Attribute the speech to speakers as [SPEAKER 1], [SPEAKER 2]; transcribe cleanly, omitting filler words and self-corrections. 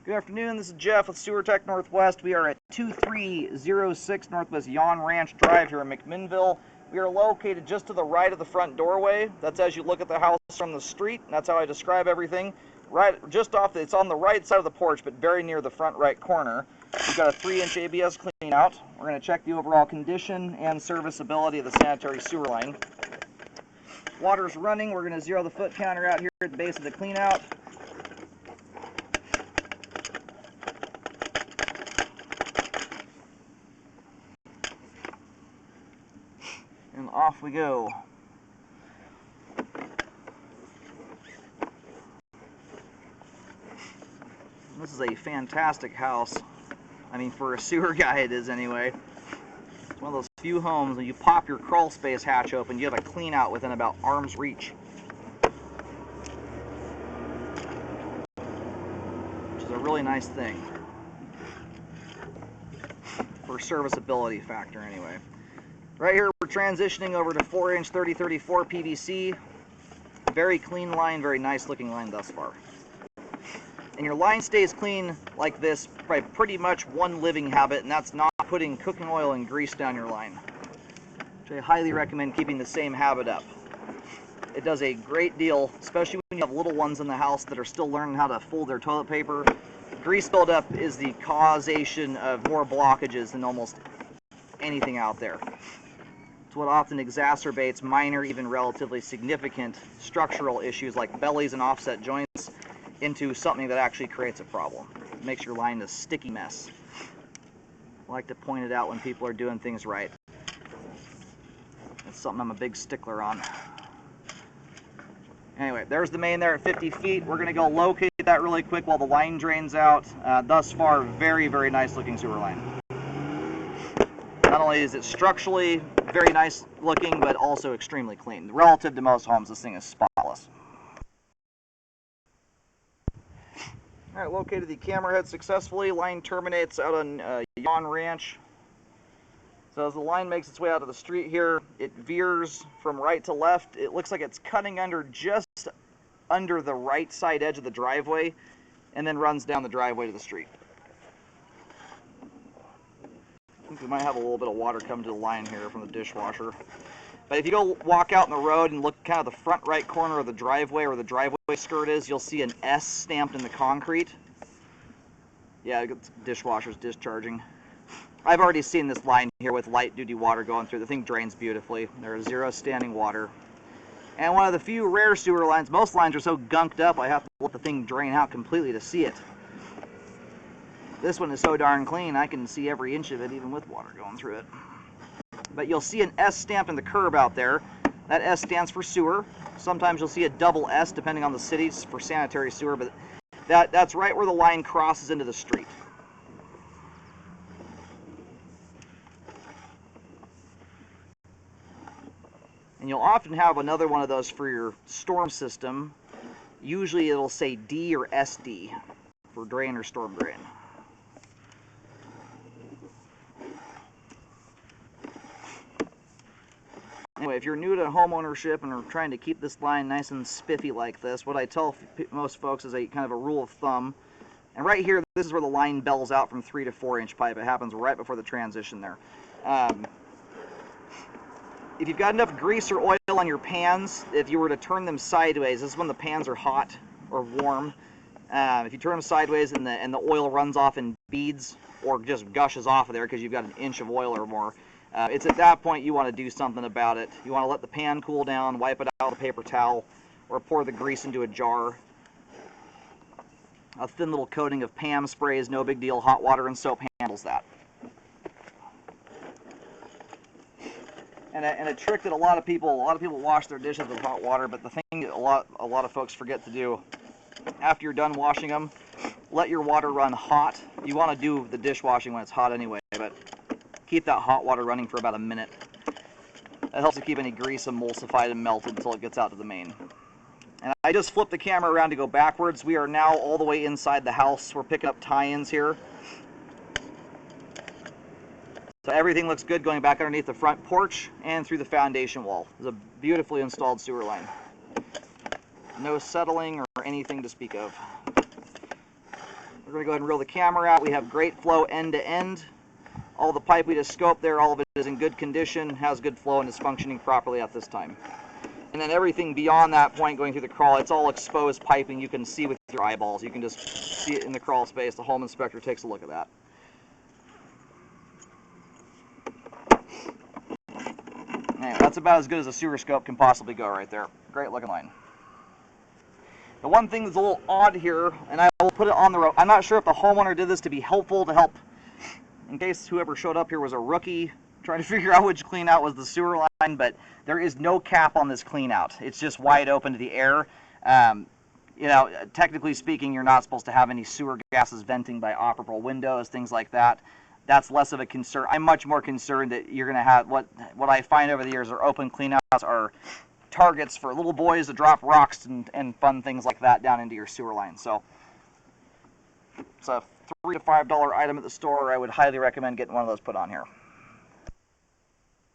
[SPEAKER 1] Good afternoon, this is Jeff with Sewer Tech Northwest. We are at 2306 Northwest Yawn Ranch Drive here in McMinnville. We are located just to the right of the front doorway. That's as you look at the house from the street. That's how I describe everything. Right, just off, it's on the right side of the porch, but very near the front right corner. We've got a 3-inch ABS clean out. We're going to check the overall condition and serviceability of the sanitary sewer line. Water's running. We're going to zero the foot counter out here at the base of the clean out. And off we go. This is a fantastic house. I mean, for a sewer guy it is anyway. It's one of those few homes when you pop your crawl space hatch open, you have a clean out within about arm's reach. Which is a really nice thing. For serviceability factor anyway. Right here we're transitioning over to 4-inch 3034 PVC. Very clean line, very nice looking line thus far. And your line stays clean like this by pretty much one living habit, and that's not putting cooking oil and grease down your line. Which I highly recommend keeping the same habit up. It does a great deal, especially when you have little ones in the house that are still learning how to fold their toilet paper. Grease buildup is the causation of more blockages than almost anything out there. It's what often exacerbates minor, even relatively significant structural issues like bellies and offset joints into something that actually creates a problem. It makes your line a sticky mess. I like to point it out when people are doing things right. That's something I'm a big stickler on. Anyway, there's the main there at 50 feet. We're going to go locate that really quick while the line drains out. Thus far, very, very nice looking sewer line. Not only is it structurally very nice looking, but also extremely clean. Relative to most homes, this thing is spotless. Alright, located the camera head successfully. Line terminates out on Yawn Ranch. So as the line makes its way out of the street here, it veers from right to left. It looks like it's cutting under just under the right side edge of the driveway, and then runs down the driveway to the street. I think we might have a little bit of water come to the line here from the dishwasher. But if you go walk out in the road and look kind of the front right corner of the driveway where the driveway skirt is, you'll see an S stamped in the concrete. Yeah, the dishwasher's discharging. I've already seen this line here with light duty water going through. The thing drains beautifully. There is zero standing water. And one of the few rare sewer lines, most lines are so gunked up I have to let the thing drain out completely to see it. This one is so darn clean I can see every inch of it even with water going through it. But you'll see an S stamp in the curb out there. That S stands for sewer. Sometimes you'll see a double S depending on the city for sanitary sewer, but that's right where the line crosses into the street. And you'll often have another one of those for your storm system. Usually it'll say D or SD for drain or storm drain. Anyway, if you're new to home ownership and are trying to keep this line nice and spiffy like this, what I tell most folks is a kind of a rule of thumb. And right here, this is where the line bells out from 3 to 4-inch pipe. It happens right before the transition there. If you've got enough grease or oil on your pans, if you were to turn them sideways, this is when the pans are hot or warm. If you turn them sideways and the oil runs off in beads or just gushes off of there because you've got an inch of oil or more, it's at that point you want to do something about it. You want to let the pan cool down, wipe it out with a paper towel, or pour the grease into a jar. A thin little coating of Pam spray is no big deal. Hot water and soap handles that. And a trick that a lot of people wash their dishes with hot water, but the thing that a lot of folks forget to do after you're done washing them, let your water run hot. You want to do the dishwashing when it's hot anyway, but keep that hot water running for about a minute. That helps to keep any grease emulsified and melted until it gets out to the main. And I just flipped the camera around to go backwards. We are now all the way inside the house. We're picking up tie-ins here. So everything looks good going back underneath the front porch and through the foundation wall. It's a beautifully installed sewer line. No settling or anything to speak of. We're going to go ahead and reel the camera out. We have great flow end to end. All the pipe we just scoped there, all of it is in good condition, has good flow, and is functioning properly at this time. And then everything beyond that point going through the crawl, it's all exposed piping you can see with your eyeballs. You can just see it in the crawl space. The home inspector takes a look at that. Anyway, that's about as good as a sewer scope can possibly go right there. Great looking line. The one thing that's a little odd here, and I will put it on the road, I'm not sure if the homeowner did this to be helpful, to help, in case whoever showed up here was a rookie trying to figure out which clean out was the sewer line, but there is no cap on this clean out. It's just wide open to the air. You know, technically speaking, you're not supposed to have any sewer gases venting by operable windows, things like that. That's less of a concern. I'm much more concerned that you're going to have, what I find over the years are open cleanouts are targets for little boys to drop rocks and fun things like that down into your sewer line. So it's a $3 to $5 item at the store. I would highly recommend getting one of those put on here.